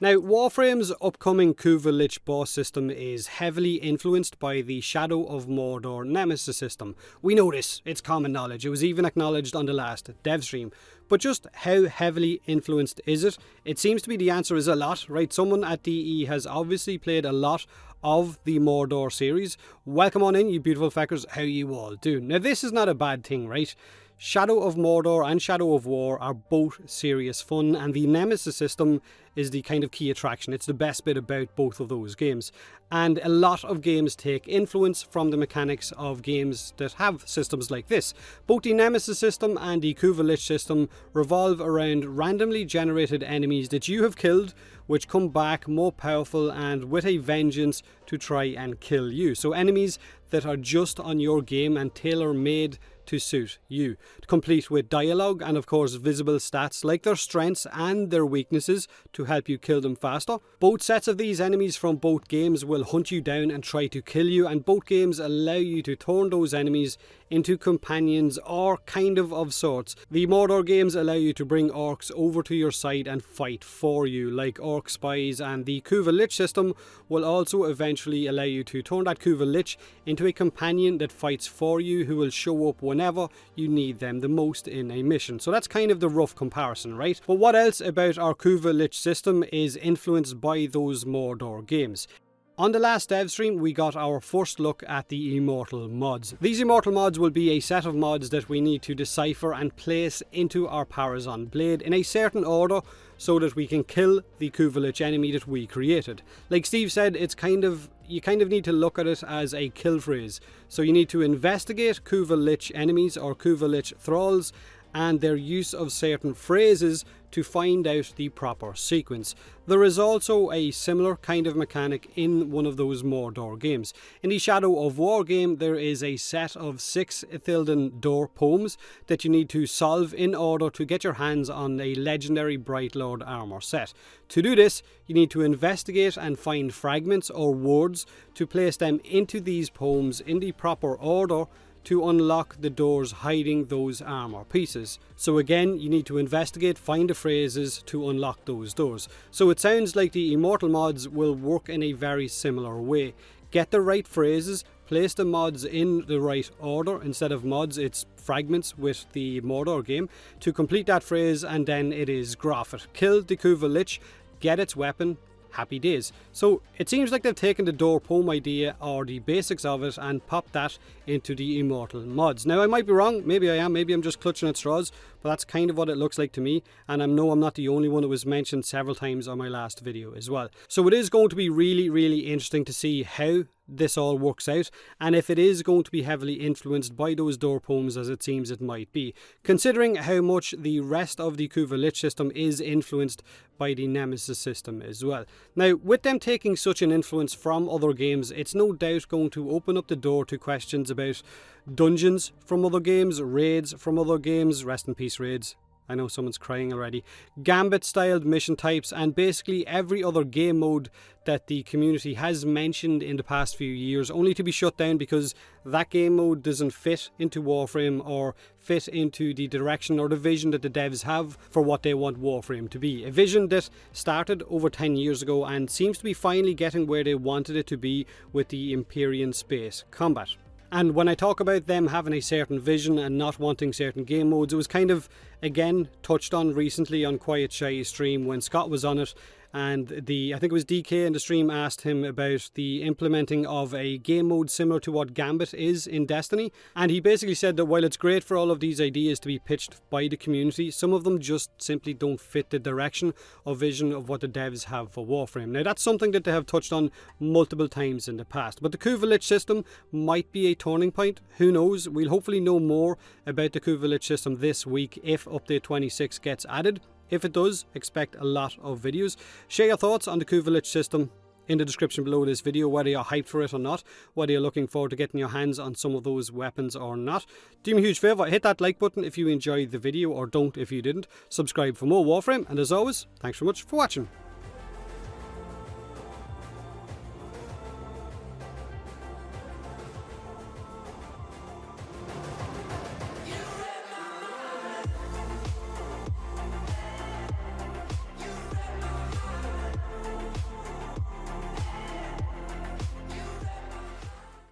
Now, Warframe's upcoming Kuva Lich boss system is heavily influenced by the Shadow of Mordor Nemesis system. We know this, it's common knowledge, it was even acknowledged on the last dev stream. But just how heavily influenced is it? It seems to be the answer is a lot, right? Someone at DE has obviously played a lot of the Mordor series. Welcome on in, you beautiful feckers, how you all doing? Now, this is not a bad thing, right? Shadow of Mordor and Shadow of War are both serious fun, and the Nemesis system is the kind of key attraction. It's the best bit about both of those games. And a lot of games take influence from the mechanics of games that have systems like this. Both the Nemesis system and the Kuva Lich system revolve around randomly generated enemies that you have killed, which come back more powerful and with a vengeance to try and kill you. So enemies that are just on your game and tailor-made to suit you, complete with dialogue and of course visible stats like their strengths and their weaknesses to help you kill them faster. Both sets of these enemies from both games will hunt you down and try to kill you, and both games allow you to turn those enemies into companions or kind of sorts. The Mordor games allow you to bring orcs over to your side and fight for you like orc spies, and the Kuva Lich system will also eventually allow you to turn that Kuva Lich into a companion that fights for you, who will show up whenever you need them the most in a mission. So that's kind of the rough comparison, right? But what else about our Kuva Lich system is influenced by those Mordor games? On the last dev stream, we got our first look at the Immortal mods. These Immortal mods will be a set of mods that we need to decipher and place into our Parazon blade in a certain order so that we can kill the Kuva Lich enemy that we created. Like Steve said, you kind of need to look at it as a kill phrase. So you need to investigate Kuva Lich enemies or Kuva Lich thralls and their use of certain phrases to find out the proper sequence. There is also a similar kind of mechanic in one of those Mordor games. In the Shadow of War game, there is a set of 6 Ithilden door poems that you need to solve in order to get your hands on a legendary Bright Lord armor set. To do this, you need to investigate and find fragments or words to place them into these poems in the proper order to unlock the doors hiding those armor pieces. So again, you need to investigate, find the phrases to unlock those doors. So it sounds like the Immortal mods will work in a very similar way. Get the right phrases, place the mods in the right order. Instead of mods, it's fragments with the Mordor game. To complete that phrase, and then it is graph it. Kill the Kuva Lich, get its weapon, happy days. So it seems like they've taken the door poem idea or the basics of it and popped that into the Immortal mods. Now I might be wrong, maybe I am, maybe I'm just clutching at straws, but that's kind of what it looks like to me, and I know I'm not the only one. It was mentioned several times on my last video as well. So it is going to be really interesting to see how this all works out, and if it is going to be heavily influenced by those door poems as it seems it might be, considering how much the rest of the Kuva Lich system is influenced by the Nemesis system as well. Now, with them taking such an influence from other games, it's no doubt going to open up the door to questions about dungeons from other games, raids from other games, rest in peace raids, I know someone's crying already, Gambit-styled mission types, and basically every other game mode that the community has mentioned in the past few years, only to be shut down because that game mode doesn't fit into Warframe or fit into the direction or the vision that the devs have for what they want Warframe to be. A vision that started over 10 years ago and seems to be finally getting where they wanted it to be with the Empyrean space combat. And when I talk about them having a certain vision and not wanting certain game modes, it was kind of, again, touched on recently on Quiet Shy's stream when Scott was on it, and I think it was DK in the stream asked him about the implementing of a game mode similar to what Gambit is in Destiny, and he basically said that while it's great for all of these ideas to be pitched by the community, some of them just simply don't fit the direction or vision of what the devs have for Warframe. Now that's something that they have touched on multiple times in the past, but the Kuva Lich system might be a turning point. Who knows? We'll hopefully know more about the Kuva Lich system this week if Update 26 gets added. If it does, expect a lot of videos. Share your thoughts on the Kuva Lich system in the description below this video, whether you're hyped for it or not, whether you're looking forward to getting your hands on some of those weapons or not. Do me a huge favour, hit that like button if you enjoyed the video, or don't if you didn't. Subscribe for more Warframe, and as always, thanks very much for watching.